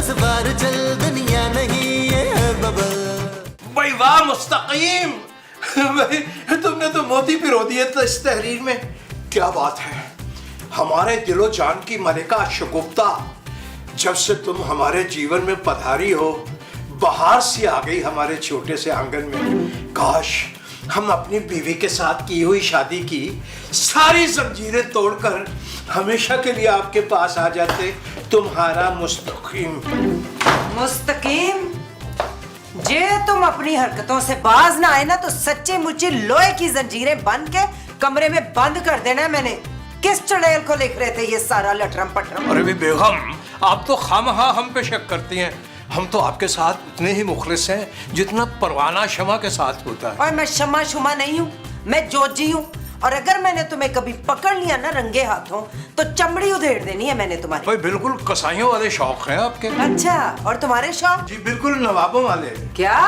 10 बार चल दुनिया नहीं ये है बबल। भाई वाह मुस्तकीम, भाई तुमने तो मोती पिरो दिए तो इस तहरीर में। क्या बात है, हमारे दिलो जान की मलिका शगुफ्ता, जब से तुम हमारे जीवन में पधारी हो बहार सी आ गई हमारे छोटे से आंगन में। काश हम अपनी बीवी के साथ की हुई शादी की सारी जंजीरें तोड़कर हमेशा के लिए आपके पास आ जाते। तुम्हारा मुस्तकीम। मुस्तकीम, जे तुम अपनी हरकतों से बाज ना आए ना तो सच्चे मुच्चे लोहे की जंजीरें बंद के कमरे में बंद कर देना है मैंने। किस चुड़ैल को लिख रहे थे ये सारा लटरम पटरम? अरे भी बेगम, आप तो खामखा हम पे शक करती हैं। हम तो आपके साथ उतने ही मुखलिस हैं जितना परवाना शमा के साथ होता है। और मैं शमा शुमा नहीं हूँ, मैं जोजी हूँ। और अगर मैंने तुम्हें कभी पकड़ लिया ना रंगे हाथों तो चमड़ी उधेड़ देनी है मैंने तुम्हारी। भाई बिल्कुल कसाईयों वाले शौक हैं आपके। अच्छा, और तुम्हारे शौक? जी बिल्कुल नवाबों वाले। क्या?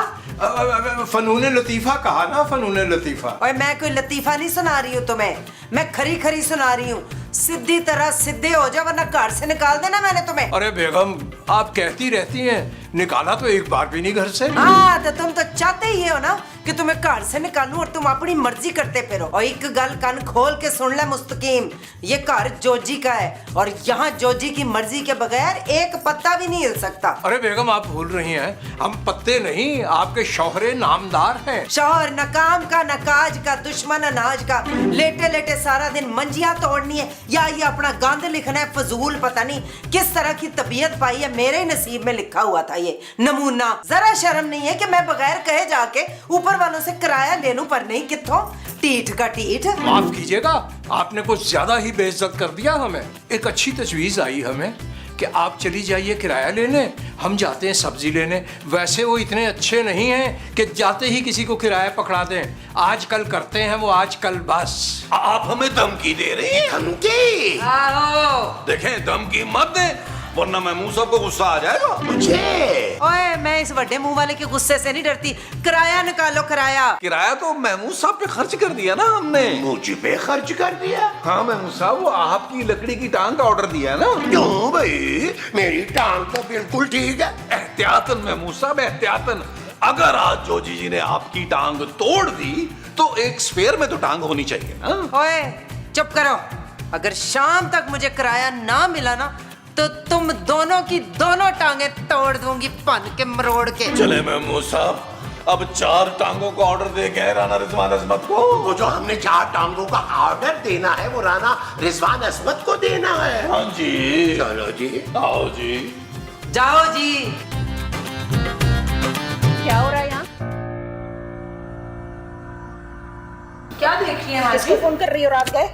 फनून लतीफा कहा ना, फनून लतीफा। और मैं कोई लतीफा नहीं सुना रही हूँ तुम्हें, मैं खरी खरी सुना रही हूँ। सीधी तरह सीधे हो जा वरना घर से निकाल देना मैंने तुम्हें। अरे बेगम, आप कहती रहती हैं, निकाला तो एक बार भी नहीं घर से। हाँ, तो तुम तो चाहते ही हो ना कि तुम्हें घर से निकालूं और तुम अपनी मर्जी करते फिरो। और एक गल कान खोल के सुन ले मुस्तकीम, ये घर जोजी का है और यहाँ जोजी की मर्जी के बगैर एक पत्ता भी नहीं हिल सकता। अरे बेगम, आप भूल रही हैं, हम पत्ते नहीं, आपके शौहरे नामदार हैं। शौहर नकाम का, नकाज का, दुश्मन अनाज का। लेटे लेटे सारा दिन मंजियां तोड़नी है या ये अपना गंद लिखना है फजूल। पता नहीं किस तरह की तबीयत पाई है, मेरे नसीब में लिखा हुआ था ये नमूना। जरा शर्म नहीं है कि मैं बगैर कहे जाके ऊपर वालों से किराया ले लूं, पर नहीं किथों टीठ का टीठ। माफ कीजिएगा, आपने कुछ ज्यादा ही बेइज्जत कर दिया हमें। एक अच्छी तजवीज आई हमें कि आप चली जाइए किराया लेने, हम जाते हैं सब्जी लेने। वैसे वो इतने अच्छे नहीं हैं कि जाते ही किसी को किराया पकड़ा दें। आजकल करते हैं वो, आजकल बस। आप हमें धमकी दे रही हैं? धमकी? आओ। देखें, धमकी मत दें वरना महमूद साहब को गुस्सा आ जाएगा। मुझे? ओए, मैं इस बड़े मुंह वाले के गुस्से से नहीं डरती। किराया निकालो, किराया। किराया तो महमूद साहब पे खर्च कर दिया ना हमने। मुझ पे खर्च कर दिया? हाँ महमूद साहब, वो आपकी लकड़ी की टांग का ऑर्डर दिया है ना। क्यों भाई, मेरी टांग तो बिल्कुल ठीक है। एहतियातन महमूद साहब, एहतियातन। अगर आज जोजी जी ने आपकी टांग तोड़ दी तो एक स्पेयर में तो टांग होनी चाहिए ना। ओए चुप करो, अगर शाम तक मुझे किराया ना मिला ना तो तुम दोनों की दोनों टांगे तोड़ दूंगी पन के मरोड़ के। चले महमूद साहब, अब 4 टांगों का ऑर्डर दे गए राना रिजवान अजमत को। वो जो हमने 4 टांगों का ऑर्डर देना है वो राना रिजवान अजमत को देना है। हाँ जी। चलो जी, आओ जी। जाओ जी। क्या हो रहा है यहाँ? क्या देख रही है? किसको फोन कर रही हो रात गए?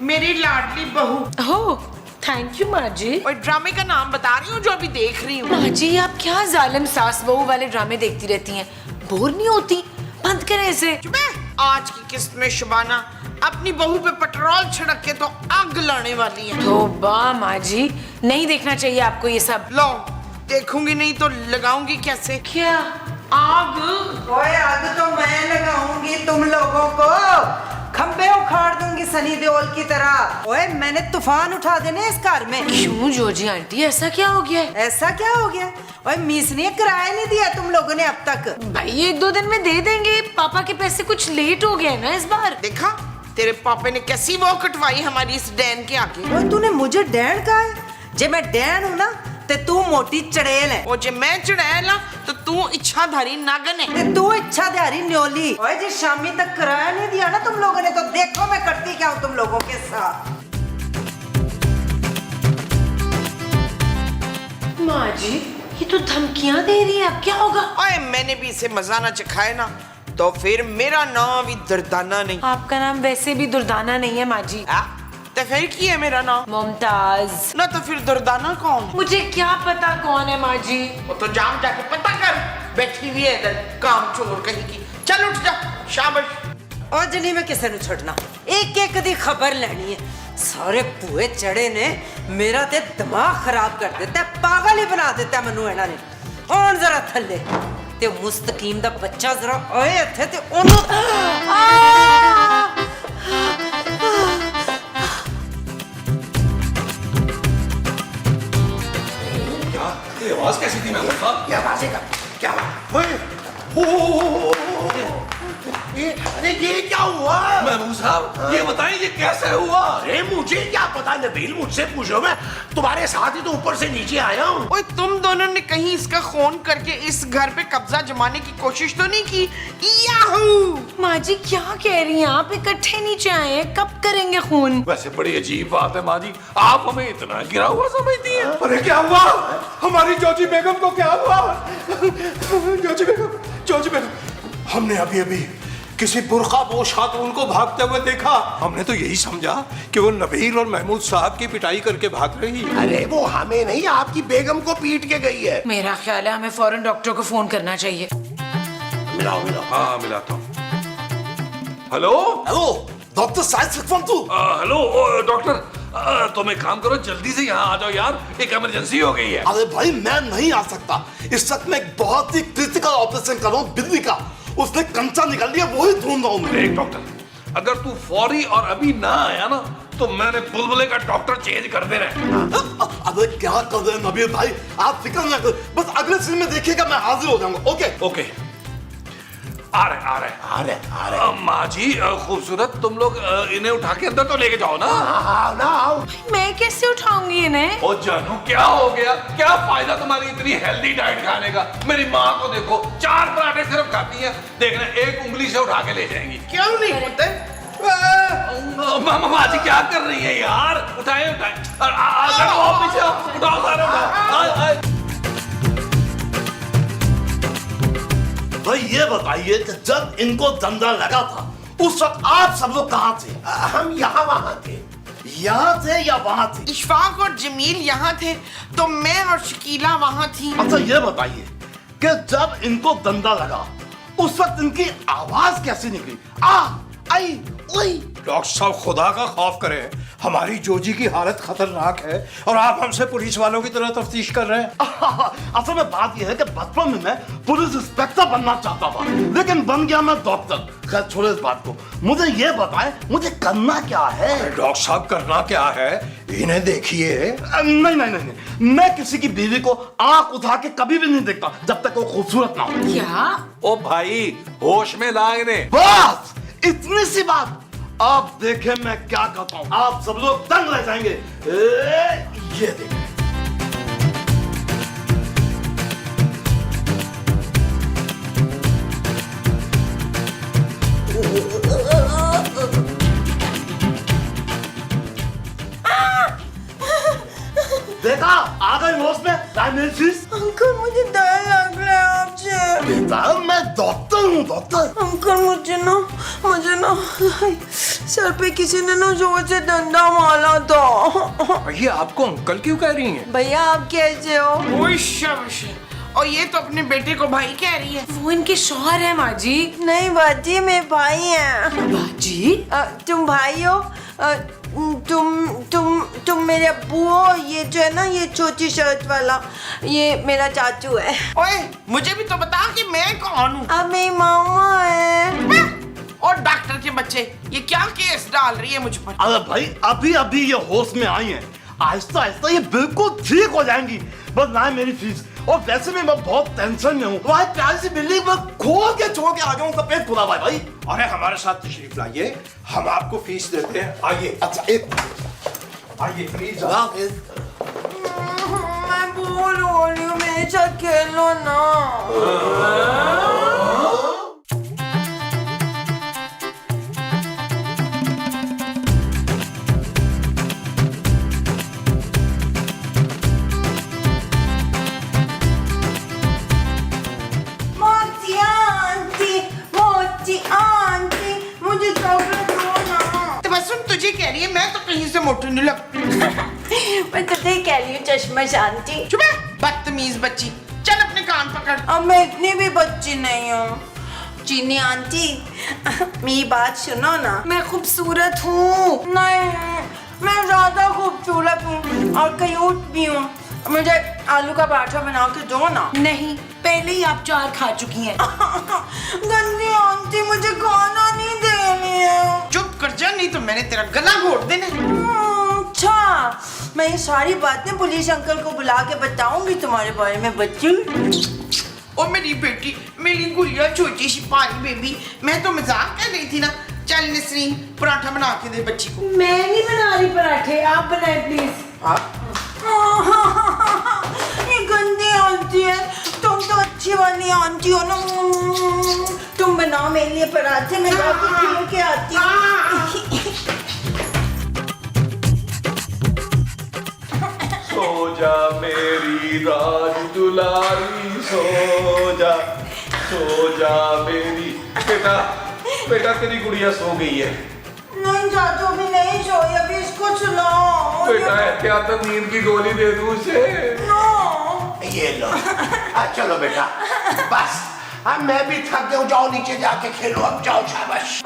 मेरी लाडली बहू। ओह, थैंक यू माँ जी। और ड्रामे का नाम बता रही हूँ जो अभी देख रही हूँ। माँ जी, आप क्या जालिम सास बहू वाले ड्रामे देखती रहती हैं? बोर नहीं होती? बंद करें इसे। आज की किस्त में शुबाना अपनी बहू पे पेट्रोल छिड़क के तो आग लाने वाली है। तौबा माँ जी, नहीं देखना चाहिए आपको ये सब। लो, देखूंगी नहीं तो लगाऊंगी कैसे? क्या? आग। ओए, आग तो मैं लगाऊंगी तुम लोगों को, खंबे उखाड़ दूंगी सनी देओल की तरह। ओए, मैंने तूफान उठा देने इस घर में। क्यों जोजी आंटी, ऐसा क्या हो गया है? ऐसा क्या हो गया? ओए, मीस ने किराया नहीं दिया तुम लोगों ने अब तक। भाई 1-2 दिन में दे देंगे, पापा के पैसे कुछ लेट हो गए ना इस बार। देखा तेरे पापा ने कैसी वो कटवाई हमारी इस डैन के आगे। ओए, तूने मुझे डैन कहा है? जे मैं डैन हूँ ना ते तू मोटी चड़ेल है। और जे मैं चढ़ाया ना तो तू इच्छाधारी नागन है। ते तू इच्छाधारी न्योली। ओए, जे शामी तक किराया नहीं दिया ना तुम लोगों ने तो देखो मैं करती क्या हूँ तुम लोगों के साथ। माँ जी, ये तो धमकियाँ दे रही है, अब क्या होगा? ओए, मैंने भी इसे मजा ना चखाया ना तो फिर मेरा नाम भी दुर्दाना नहीं। आपका नाम वैसे भी दुर्दाना नहीं है माँ जी। तो फिर की है मेरा नाम? मुमताज। ना तो फिर दुर्दाना कौन? मुझे क्या पता कौन है माँ जी। वो तो जाम जाके पता कर, बैठी हुई है इधर काम चोर कहीं की। चल उठ जा, शाबाश। और जनी में किसे नु छोड़ना, एक एक दी खबर लेनी है। सारे पुए चढ़े ने मेरा ते दिमाग खराब कर देता है, पागल ही बना देता है मनु इन्हां ने। और जरा थल्ले ते मुस्तकीम दा बच्चा जरा ओए इत्थे ते ओनू अरे ये क्या हुआ? महमूद साहब ये बताएं ये कैसे हुआ? अरे मुझे क्या पता नबील, मुझसे पूछो, मैं तुम्हारे साथ ही तो ऊपर से नीचे आया हूँ। ओए तुम दोनों ने कहीं इसका खून करके इस घर पे कब्जा जमाने की कोशिश तो नहीं की? याहू! माँ जी क्या कह रही हैं आप? इकट्ठे नीचे आए हैं, कब करेंगे खून? वैसे बड़ी अजीब बात है माँ जी, आप हमें इतना गिरा हुआ समझती हैं। अरे क्या हुआ? हमारी जोजी बेगम को क्या हुआ? जोजी बेगम, हमने अभी अभी किसी बुर्खापोश खातून को भागते हुए देखा। हमने तो यही समझा कि वो नबील और महमूद साहब की पिटाई करके भाग रही। अरे वो हमें नहीं, आपकी बेगम को पीट के गई है। मेरा ख्याल है हमें फौरन डॉक्टर को फोन करना चाहिए। मिलाओ मिलाओ। हाँ मिलाता हूँ। Hello hello doctor science record तू हेलो डॉक्टर, तुम एक काम करो, जल्दी से यहाँ आ जाओ यार, एक इमरजेंसी हो गई है। अरे भाई मैं नहीं आ सकता, इस वक्त मैं एक बहुत ही क्रिटिकल ऑपरेशन कर रहा हूँ बिल्ली का, उसने कंचा निकाल लिया, वही ढूंढ रहा हूँ मैं। देख डॉक्टर, अगर तू फौरी और अभी ना आया ना तो मैंने बुलबुले का डॉक्टर चेंज कर देना है। अरे क्या कर रहे हैं नबील भाई, आप फिक्र ना करो, बस अगले सीन में देखिएगा मैं हाजिर हो जाऊंगा। ओके ओके आ रहे। माँ जी खूबसूरत, तुम लोग इन्हें उठा के अंदर तो लेके जाओ ना। हाँ ना आओ। मैं कैसे उठाऊंगी इन्हें? ओ जानू क्या हो गया? क्या फायदा तुम्हारी इतनी हेल्दी डाइट खाने का? मेरी माँ को देखो, 4 पराठे सिर्फ खाती है, देखना एक उंगली से उठा के ले जाएंगी। क्यों नहीं होते? माँ जी क्या कर रही है यार? उठाए पीछे उठाओ सारे। भाई ये बताइए कि जब इनको धंधा लगा था उस वक्त आप सब लोग कहाँ थे? हम यहाँ वहाँ थे। यहाँ थे या वहाँ थे? इशफाक और जमील यहाँ थे तो मैं और शकीला वहाँ थी। अच्छा ये बताइए कि जब इनको धंधा लगा उस वक्त इनकी आवाज कैसी निकली? आई ओई। डॉक्टर साहब खुदा का खौफ करें, हमारी जोजी की हालत खतरनाक है और आप हमसे पुलिस वालों की तरह तफ्तीश कर रहे हैं। असल में बात यह है कि बचपन में मैं पुलिस इंस्पेक्टर बनना चाहता था, लेकिन बन गया मैं डॉक्टर। खैर छोड़े इस बात को, मुझे ये बताएं मुझे करना क्या है? डॉक्टर साहब करना क्या है? इन्हें देखिए। नहीं, मैं किसी की बीवी को आंख उठा के कभी भी नहीं देखता जब तक वो खूबसूरत ना हो। क्या? ओ भाई होश में ला इन्हें। बस इतनी सी बात। आप देखें मैं क्या करता हूँ, आप सब लोग दंग रह जाएंगे। ये देखिए। देखा आ गई होश में डायमेंसिस। अंकल मुझे डर लग रहा है आपसे। बेटा मैं डॉक्टर हूँ, डॉक्टर। अंकल मुझे ना सर पे किसी ने ना जोर से डंडा मारा था। भैया आपको अंकल क्यों कह रही हैं? भैया आप कैसे हो? ओए शाबाश। और ये तो अपने बेटे को भाई कह रही है। वो इनके शौहर है माँ जी। नहीं बाजी मेरे भाई हैं। बाजी? तुम भाई हो? तुम मेरे अब्बू हो? ये जो है ना ये छोटी शर्ट वाला, ये मेरा चाचू है। ओए मुझे भी तो बता कि मैं कौन हूँ। अब मेरी मामा है। और डॉक्टर के बच्चे ये क्या केस डाल रही है मुझ पर? अरे भाई अभी ये होश में आई हैं, आहिस्ता आहिस्ता ये बिल्कुल ठीक हो जाएंगी। बस ना मेरी फीस, और वैसे भी मैं बहुत टेंशन में हूँ। वहाँ प्यारी सी बिल्ली मैं खोल के छोड़ के आ गया हूँ, सब पेट खुला भाई। अरे हमारे साथ तशरीफ लाइए, हम आपको फीस देते हैं। आइए। अच्छा एक आइए प्लीज। मैं बोर हो रही हूँ, मेरे साथ खेलो ना। आंटी मुझे चॉकलेट दो ना। तबस्सुम तुझे कह रही है, मैं तो कहीं से मोटू नहीं लगती। मैं तुझे कह रही हूँ चश्मा शांति। चुप है बदतमीज बच्ची, चल अपने कान पकड़। अब मैं इतनी भी बच्ची नहीं हूँ। चीनी आंटी मेरी बात सुनो ना। मैं खूबसूरत हूँ। नहीं मैं ज्यादा खूबसूरत हूँ और क्यूट भी हूँ। मुझे आलू का पराठा बना के दो ना। नहीं, पहले ही आप 4 खा चुकी हैं। गंदी आंटी मुझे खाना नहीं दे रही है। चुप कर जा, नहीं तो मैंने तेरा गला घोट देना। अच्छा मैं ये सारी बातें पुलिस अंकल को बुला के बताऊंगी तुम्हारे बारे में बच्ची। ओ मेरी बेटी, मेरी गुड़िया छोटी सी पानी बेबी, मैं तो मजाक कर रही थी ना। चल नसरीन, पराठा बना के दे बच्ची को। मैं नहीं बना रही पराठे, आप बनाए प्लीज। ये गंदी आंटी है, तुम तो अच्छी वाली आंटी हो ना। तुम बनाओ मेरे लिए पराठे, मैं जाके पी के आती हूँ। सो जा मेरी राज दुलारी, सो जा मेरी। बेटा बेटा तेरी गुड़िया सो गई है। नहीं चाचू, अभी नहीं सोई, अभी इसको सुलाओ। बेटा क्या तो नींद की गोली दे दूं उसे? नो। ये लो। चलो बेटा, बस अब मैं भी थक गया हूँ, जाओ नीचे जाके खेलो, अब जाओ, शाबाश।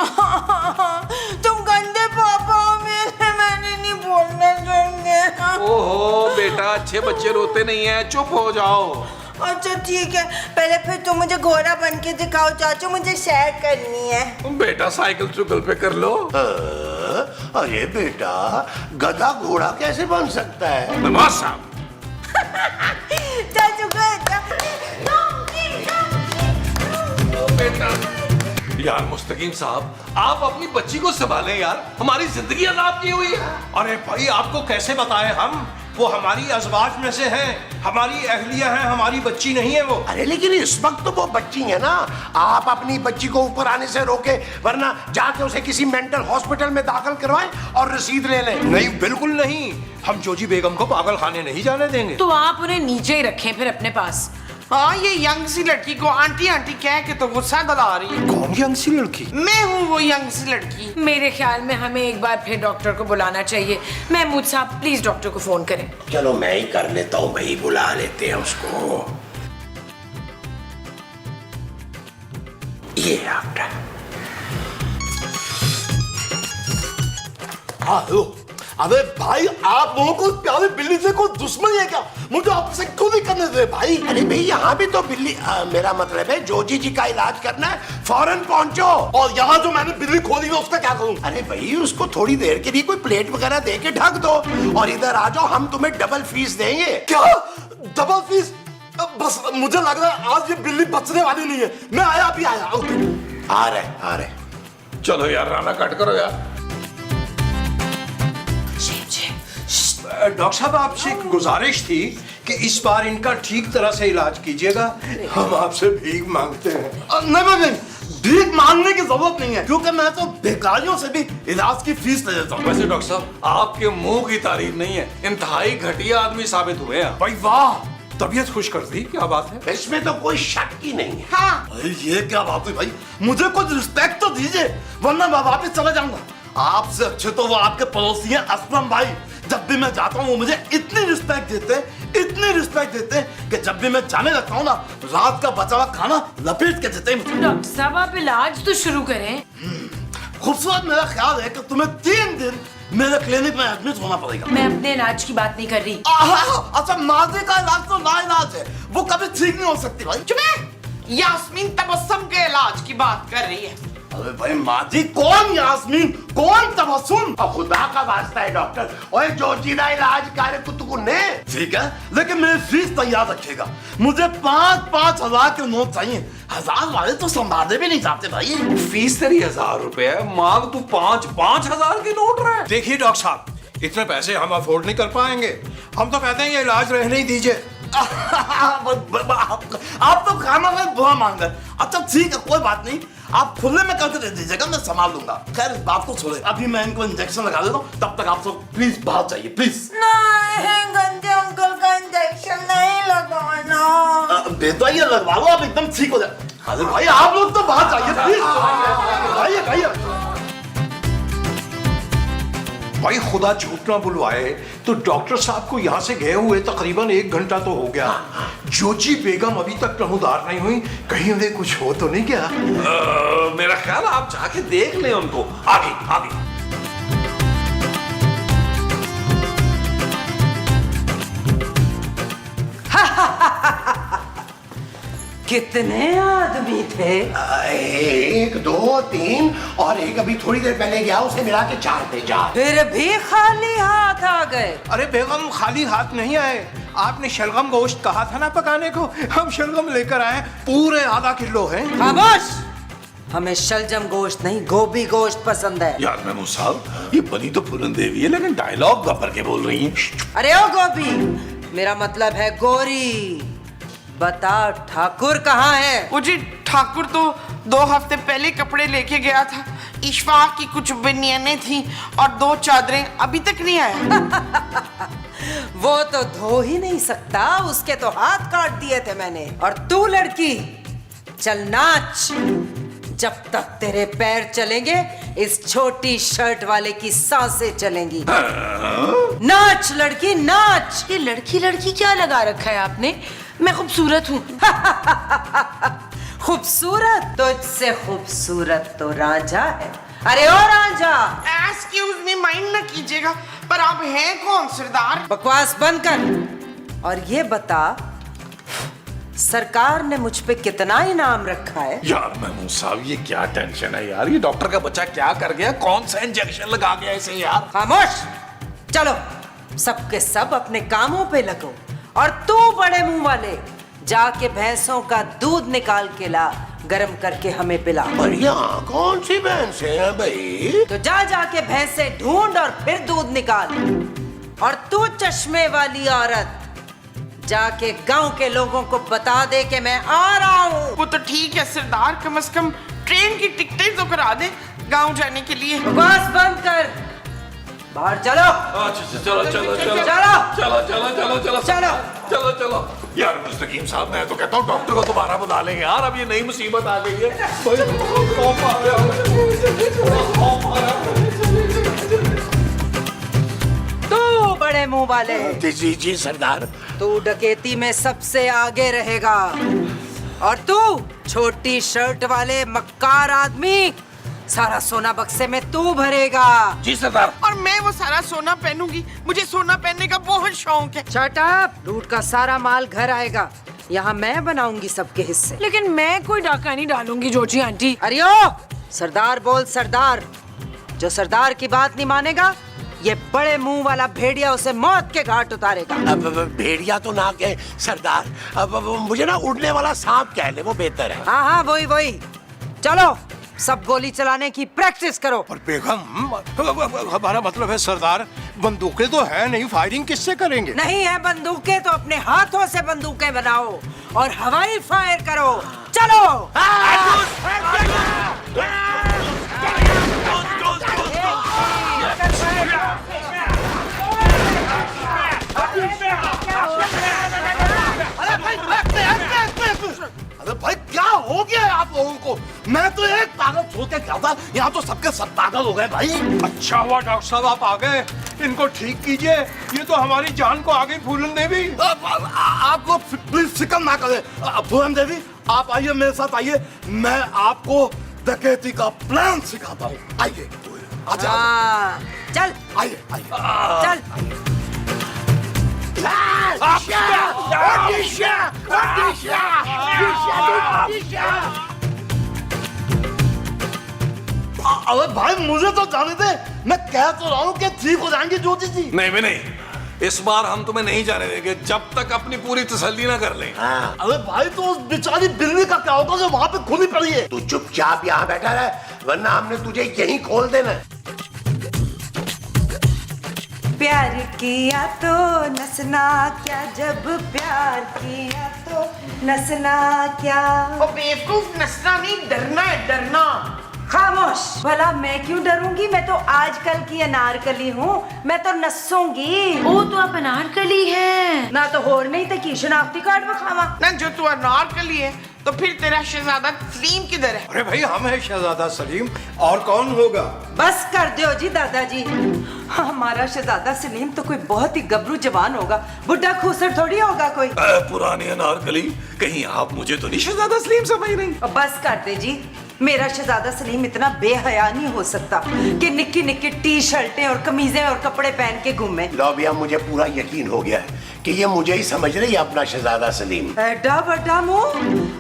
तुम गंदे पापा हो मेरे, मैंने नहीं बोलना चाहिए। ओहो बेटा, अच्छे बच्चे रोते नहीं है, चुप हो जाओ। अच्छा ठीक है, पहले फिर तुम मुझे घोड़ा बन के दिखाओ चाचू, मुझे सैर करनी है। बेटा साइकिल चुकल पे कर लो। अरे बेटा, गधा घोड़ा कैसे बन सकता है? नवाज साहब। चाचू बेटा यार मुस्तकीम साहब, आप अपनी बच्ची को संभालें यार, हमारी जिंदगी अजाब की हुई है। अरे भाई आपको कैसे बताएं हम, वो हमारी अजवाज में से है, हमारी अहलिया है, हमारी बच्ची नहीं है वो। अरे लेकिन इस वक्त तो वो बच्ची है ना, आप अपनी बच्ची को ऊपर आने से रोके, वरना जाके उसे किसी मेंटल हॉस्पिटल में दाखिल करवाएं और रसीद ले लें। नहीं बिल्कुल नहीं, हम जोजी बेगम को पागल खाने नहीं जाने देंगे। तो आप उन्हें नीचे ही रखें फिर अपने पास। हाँ, ये यंग सी लड़की को आंटी आंटी कह के तो गुस्सा दिला रही है। कौन यंग सी लड़की? मैं हूँ वो यंग सी लड़की। मेरे ख्याल में हमें एक बार फिर डॉक्टर को बुलाना चाहिए। महमूद साहब प्लीज डॉक्टर को फोन करें। चलो मैं ही कर लेता हूँ भाई, बुला लेते हैं उसको। ये डॉक्टर। हेलो। अबे भाई, आप लोगों को प्यारी बिल्ली से कोई दुश्मनी है क्या? मुझे आपसे क्यों नहीं करने दे भाई? अरे भाई यहाँ भी तो बिल्ली, मेरा मतलब है जोजी जी का इलाज करना है, फौरन पहुंचो। और यहाँ जो मैंने बिल्ली खोली है उसका क्या करूँ? अरे भाई उसको थोड़ी देर के लिए कोई प्लेट वगैरह दे के ढक दो और इधर आ जाओ, हम तुम्हें डबल फीस देंगे। क्या डबल फीस? बस मुझे लग रहा है आज ये बिल्ली बचने वाली नहीं है। मैं आया, अभी आया। आ रहे। चलो यार, राना कट करो यार। डॉक्टर साहब आपसे एक गुजारिश थी कि इस बार इनका ठीक तरह से इलाज कीजिएगा, हम आपसे भीख मांगते हैं। नहीं, भीख मांगने की जरूरत नहीं है, क्योंकि मैं तो बेकारियों से भी इलाज की फीस ले लेता हूँ। वैसे डॉक्टर साहब, आपके मुंह की तारीफ नहीं है, इंतहाई घटिया आदमी साबित हुए हैं। भाई वाह, तबीयत खुश कर दी, क्या बात है। इसमें तो कोई शक ही नहीं है। हाँ, भाई ये क्या बात हुई भाई? मुझे कुछ रिस्पेक्ट तो दीजिए, वरना मैं वापस चला जाऊंगा। आपसे अच्छे तो वो आपके पड़ोसी हैं असलम भाई। जब भी मैं जाता हूँ वो मुझे इतनी रिस्पेक्ट देते हैं कि जब भी मैं जाने लगता हूँ ना, रात का बचा हुआ खाना लपेट के देते हैं मुझे। डॉक्टर साहब आप इलाज तो शुरू करें। खूबसूरत, मेरा ख्याल है कि तुम्हें 3 दिन मेरे क्लिनिक में एडमिट होना पड़ेगा। मैं अपने इलाज की बात नहीं कर रही। अच्छा, माजे का इलाज तो ना इलाज है, वो कभी ठीक नहीं हो सकती भाई। चुप है। यास्मीन तबस्सुम के इलाज की बात कर रही है। अरे भाई माजी, कौन यास्मीन, कौन तबस्सुम? और खुदा का वास्ता है डॉक्टर, ओए जोजी का इलाज करे कुतुकुन्ने। ठीक है, लेकिन मेरी फीस तैयार रखिएगा। मुझे 5-5 हजार के नोट चाहिए। 1000 वाले तो संभाले भी नहीं जाते भाई। फीस तेरी 1000 रुपए है, मांग तू 5-5 हजार के नोट रहा है। देखिए डॉक्टर साहब, इतने पैसे हम अफोर्ड नहीं कर पाएंगे, हम तो कहते हैं ये इलाज रहने ही दीजिए। आप तो खाना में बुरा मांग रहे। अच्छा ठीक है, कोई बात नहीं, आप खुले में करके दे दीजिएगा, मैं संभाल लूंगा। खैर इस बात को छोड़े, अभी मैं इनको इंजेक्शन लगा देता हूँ, तब तक आप सब प्लीज बाहर जाइए प्लीज। नहीं, गंदे अंकल का इंजेक्शन नहीं लगाना। बेटा ये लगवा लो, आप एकदम ठीक हो जाए। अरे भाई आप लोग तो बाहर जाइए प्लीज। आइए। भाई खुदा झूठ ना बुलवाए तो डॉक्टर साहब को यहाँ से गए हुए तकरीबन 1 घंटा तो हो गया। जोजी बेगम अभी तक नमूदार नहीं हुई, कहीं उन्हें कुछ हो तो नहीं क्या? मेरा ख्याल आप जाके देख लें उनको। आगे। कितने आदमी थे? 1 2 3 और एक अभी थोड़ी देर पहले गया, उसे मिला के 4 थे। 4 फिर भी खाली हाथ आ गए। अरे बेगम खाली हाथ नहीं आए, आपने शलगम गोश्त कहा था ना पकाने को, हम शलगम लेकर आए, पूरे आधा किलो है। खामोश, हमें शलजम गोश्त नहीं गोभी गोश्त पसंद है। यार मेमू साहब, ये बनी तो पूरन देवी है लेकिन डायलॉग गब्बर के बोल रही हैं। अरे ओ गोभी, मेरा मतलब है गोरी। बता ठाकुर कहाँ है? वो जी ठाकुर तो 2 हफ्ते पहले कपड़े लेके गया था। इशफाक की कुछ बनियानें थी और 2 चादरें, अभी तक नहीं आया। वो तो धो ही नहीं सकता, उसके तो हाथ काट दिए थे मैंने। और तू लड़की, चल नाच। जब तक तेरे पैर चलेंगे इस छोटी शर्ट वाले की सांसें चलेंगी। नाच लड़की नाच। ये लड़की लड़की क्या लगा रखा है आपने? मैं खूबसूरत हूँ। खूबसूरत? तुझसे खूबसूरत तो रांझा है। अरे ओ रांझा, एक्सक्यूज मी, माइंड ना कीजिएगा, पर आप हैं कौन सरदार? बकवास बंद कर और ये बता, सरकार ने मुझ पे कितना इनाम रखा है? यार मेमू साहब, ये क्या टेंशन है यार, ये डॉक्टर का बच्चा क्या कर गया, कौन सा इंजेक्शन लगा गया इसे यार। खामोश, चलो सबके सब अपने कामों पे लगो। और तू बड़े मुंह वाले, जाके भैंसों का दूध निकाल के ला, गरम करके हमें पिला। और यहाँ कौन सी भैंस है भाई? तो जा जाके भैंसे ढूंढ और फिर दूध निकाल। और तू चश्मे वाली औरत, जाके गांव के लोगों को बता दे कि मैं आ रहा हूँ। वो तो ठीक है सरदार, कम से कम ट्रेन की टिकटें तो करा दे गांव जाने के लिए। बकवास बंद कर, बाहर चलो। चलो चलो चलो चलो चलो चलो चलो चलो चलो चलो चलो। यार मुस्तकीम साहब, मैं तो कहता हूँ डॉक्टर को दोबारा बुला लेंगे यार, अब ये नई मुसीबत आ गई है। तू बड़े मुंह वाले, जी जी सरदार। तू डकैती में सबसे आगे रहेगा। और तू छोटी शर्ट वाले मक्कार आदमी, सारा सोना बक्से में तू भरेगा। जी सरदार। और मैं वो सारा सोना पहनूंगी, मुझे सोना पहनने का बहुत शौक है। शट अप, लूट का सारा माल घर आएगा, यहाँ मैं बनाऊंगी सबके हिस्से। लेकिन मैं कोई डाका नहीं डालूंगी जोची आंटी। अरे ओ, सरदार बोल सरदार। जो सरदार की बात नहीं मानेगा, ये बड़े मुंह वाला भेड़िया उसे मौत के घाट उतारेगा। अब भेड़िया तो ना कहे सरदार, अब मुझे ना उड़ने वाला सांप कह ले, वो बेहतर है। हाँ हाँ वही वही। चलो सब गोली चलाने की प्रैक्टिस करो। पर बेगम, हमारा मतलब है सरदार, बंदूकें तो है नहीं, फायरिंग किससे करेंगे? नहीं है बंदूकें तो अपने हाथों से बंदूकें बनाओ और हवाई फायर करो। चलो। अरे भाई क्या हो गया है आप लोगों को? मैं तो एक पागल छोड़ के गया था, यहाँ तो सबके सब पागल हो गए भाई। अच्छा हुआ डॉक्टर साहब आप आ गए, इनको ठीक कीजिए, ये तो हमारी जान को आ गई। फूलन देवी, आप लोग प्लीज फिक्र ना करें। फूलन देवी आप आइए, मेरे साथ आइए, मैं आपको डकैती का प्लान सिखाता हूँ। आइए आजा, हाँ, चल आइए आइए। चल। अरे भाई मुझे तो जाने दे, मैं कह तो रहा हूँ कि ठीक हो जाएंगे ज्योति जी। नहीं भी नहीं, इस बार हम तुम्हें नहीं जाने देंगे जब तक अपनी पूरी तसल्ली ना कर लें। अरे भाई तो उस बेचारी बिल्ली का क्या होगा जो वहाँ पे खुली पड़ी है? तू चुपचाप यहाँ बैठा रहे, वरना हमने तुझे यहीं खोल देना। प्यार किया तो नसना क्या, जब प्यार किया तो नसना क्या। ओ बेवकूफ, नसना नहीं, डरना है, डरना। खामोश, भला मैं क्यों डरूंगी? मैं तो आजकल की अनारकली हूँ, मैं तो नसूंगी। ओ तो आप अनारकली हैं। ना तो होर नहीं तो की शनाख्ती कार्ड बखावा। ना जो तू अनारकली है तो फिर तेरा शहजादा सलीम किधर है? अरे भाई हम है शहजादा सलीम, और कौन होगा? बस कर दो जी दादाजी, हमारा शहजादा सलीम तो कोई बहुत ही गबरू जवान होगा, बुढ़ा खूसर थोड़ी होगा कोई। पुरानी अनारकली, कहीं आप मुझे तो नहीं शहजादा सलीम समझ रही? बस कर दे जी, मेरा शहजादा सलीम इतना बेहया नहीं हो सकता कि निक्की निक्की टी शर्टें और कमीजें और कपड़े पहन के घूमे। लो भैया, मुझे पूरा यकीन हो गया है कि ये मुझे ही समझ रही है अपना शहजादा सलीम। एड्डा बड्डा मुंह,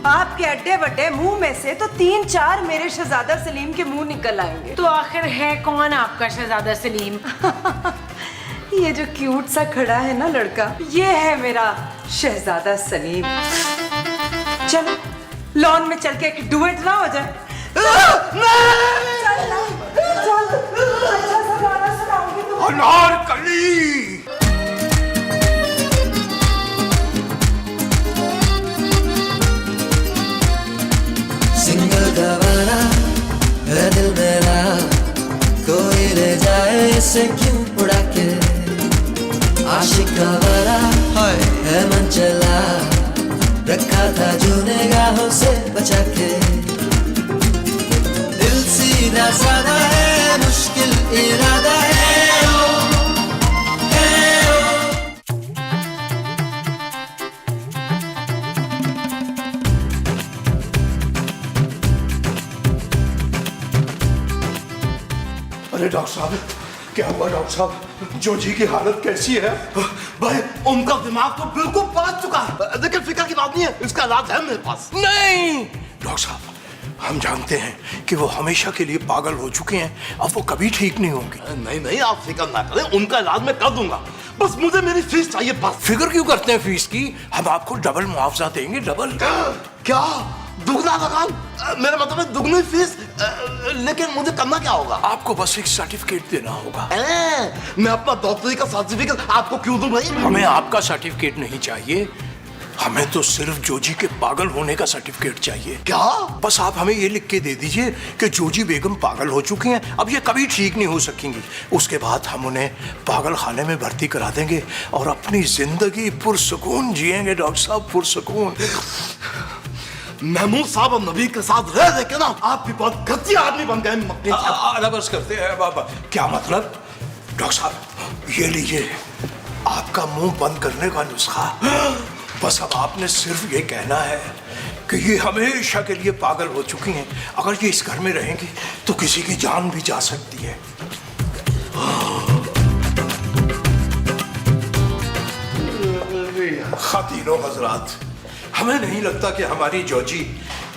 आपके एड्डे बड्डे मुंह में से तो 3-4 मेरे शहजादा सलीम के मुंह निकल आएंगे। तो आखिर है कौन आपका शहजादा सलीम? ये जो क्यूट सा खड़ा है ना लड़का, ये है मेरा शहजादा सलीम। चलो लॉन में चल के एक डुएट ना हो जाए। चल, अच्छा सा गाना सुनाऊंगी तुम्हें। अनारकली। सिंगल गवारा है दिल मेरा, कोई ले जाए इसे क्यों उड़ा के। आशिक गवारा है मन चला, रखा था जो निगाहों से बचा के। दिल सीधा साधा है, मुश्किल इरादा है ओ, है ओ। अरे डॉक्टर साहब, क्या हुआ डॉक्टर साहब? जोजी की हालत कैसी है? भाई उनका दिमाग तो बिल्कुल पलट चुका है, लेकिन फिक्र की बात नहीं है, इसका इलाज है मेरे पास। नहीं डॉक्टर साहब, हम जानते हैं कि वो हमेशा के लिए पागल हो चुके हैं, अब वो कभी ठीक नहीं होंगे। नहीं नहीं, आप फिक्र ना करें, उनका इलाज मैं कर दूंगा, बस मुझे मेरी फीस चाहिए बस। फिक्र क्यों करते हैं फीस की? हम आपको डबल मुआवजा देंगे, डबल। क्या दुगना लगान? मेरा मतलब है दुगनी फीस, लेकिन मुझे करना क्या होगा? आपको बस एक सर्टिफिकेट देना होगा। मैं अपना डॉक्टरी का सर्टिफिकेट आपको क्यों दूं भाई? हमें आपका सर्टिफिकेट नहीं चाहिए, हमें तो सिर्फ जोजी के पागल होने का सर्टिफिकेट चाहिए। क्या? बस आप हमें ये लिख के दे दीजिए कि जोजी बेगम पागल हो चुकी हैं, अब ये कभी ठीक नहीं हो सकेंगी। उसके बाद हम उन्हें पागल खाने में भर्ती करा देंगे और अपनी जिंदगी पुरसुकून जिएंगे डॉक्टर साहब, पुरसुकून। महमूद साहब और नबी के साथ रह रहे के ना आप भी बहुत घटिया आदमी बन गए। बस करते हैं बाबा। क्या मतलब? डॉक्टर साहब ये लीजिए आपका मुंह बंद करने का नुस्खा। बस अब आपने सिर्फ ये कहना है कि ये हमेशा के लिए पागल हो चुकी हैं, अगर ये इस घर में रहेंगी तो किसी की जान भी जा सकती है। खातिनों हजरात, हमें नहीं लगता कि हमारी जोजी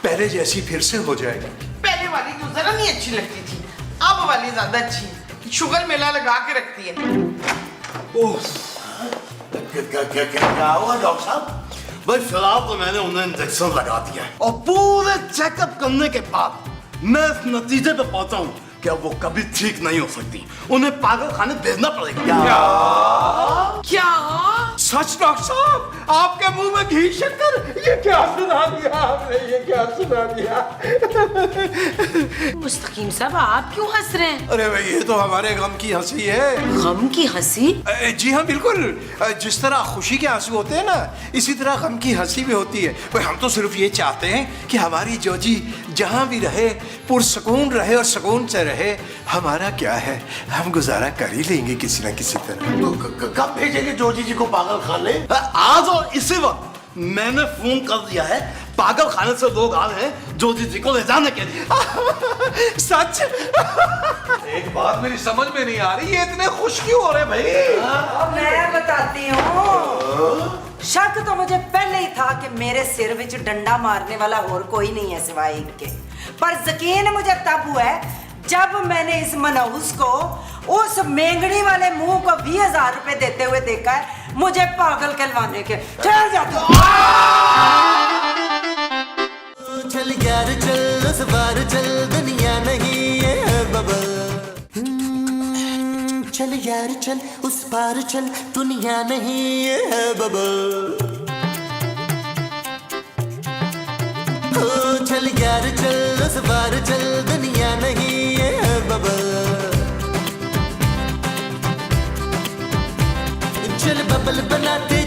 पहले जैसी फिर से हो जाएगी। पहले वाली तो जरा नहीं अच्छी लगती थी, अब वाली ज्यादा अच्छी है। शुगर मेला लगा के रखती है। क्या हुआ डॉक्टर साहब? भाई फिलहाल तो मैंने उन्हें इंजेक्शन लगा दिया है और पूरे चेकअप करने के बाद मैं इस नतीजे पे पहुंचा हूं कि अब वो कभी ठीक नहीं हो सकती, उन्हें पागल खाने भेजना पड़ेगा। क्या? सच डॉक्टर साहब, आपके मुंह में घी शक्कर, ये क्या सुना दिया आपने, ये क्या सुना दिया? मुस्तकीम साहब आप क्यों हंस रहे हैं? अरे भाई ये तो हमारे गम की हंसी है। गम की हंसी? जी हाँ बिल्कुल, जिस तरह खुशी के आंसू होते हैं ना, इसी तरह गम की हंसी भी होती है। भाई हम तो सिर्फ ये चाहते हैं कि हमारी जोजी जहाँ भी रहे पुरसुकून रहे और सुकून से रहे। हमारा क्या है, हम गुजारा कर ही लेंगे किसी ना किसी तरह। तो कब भेजेंगे जोजी जी को पागल खाने? आज और इसी वक्त मैंने फोन कर दिया है, पागल खाने से लोग आ रहे हैं जोजी जी को ले जाने के लिए। सच? एक बात मेरी समझ में नहीं आ रही, ये इतने खुश क्यों हो रहे भाई? मैं बताती हूँ, शक तो मुझे पहले ही था कि मेरे सिर विच डंडा मारने वाला और कोई नहीं है सिवाय इनके, पर यकीन मुझे तब हुआ है जब मैंने इस मनहूस को उस मेंगनी वाले मुंह को 20,000 रुपए देते हुए देखा है मुझे पागल कहलवाने के। चल जाता चल यार चल, उस बार चल, दुनिया नहीं है बबल। चल यार चल, उस पार चल, दुनिया नहीं है बबल। चल यार चल, उस बार चल, दुनिया नहीं है बबल। चल बबल बनाते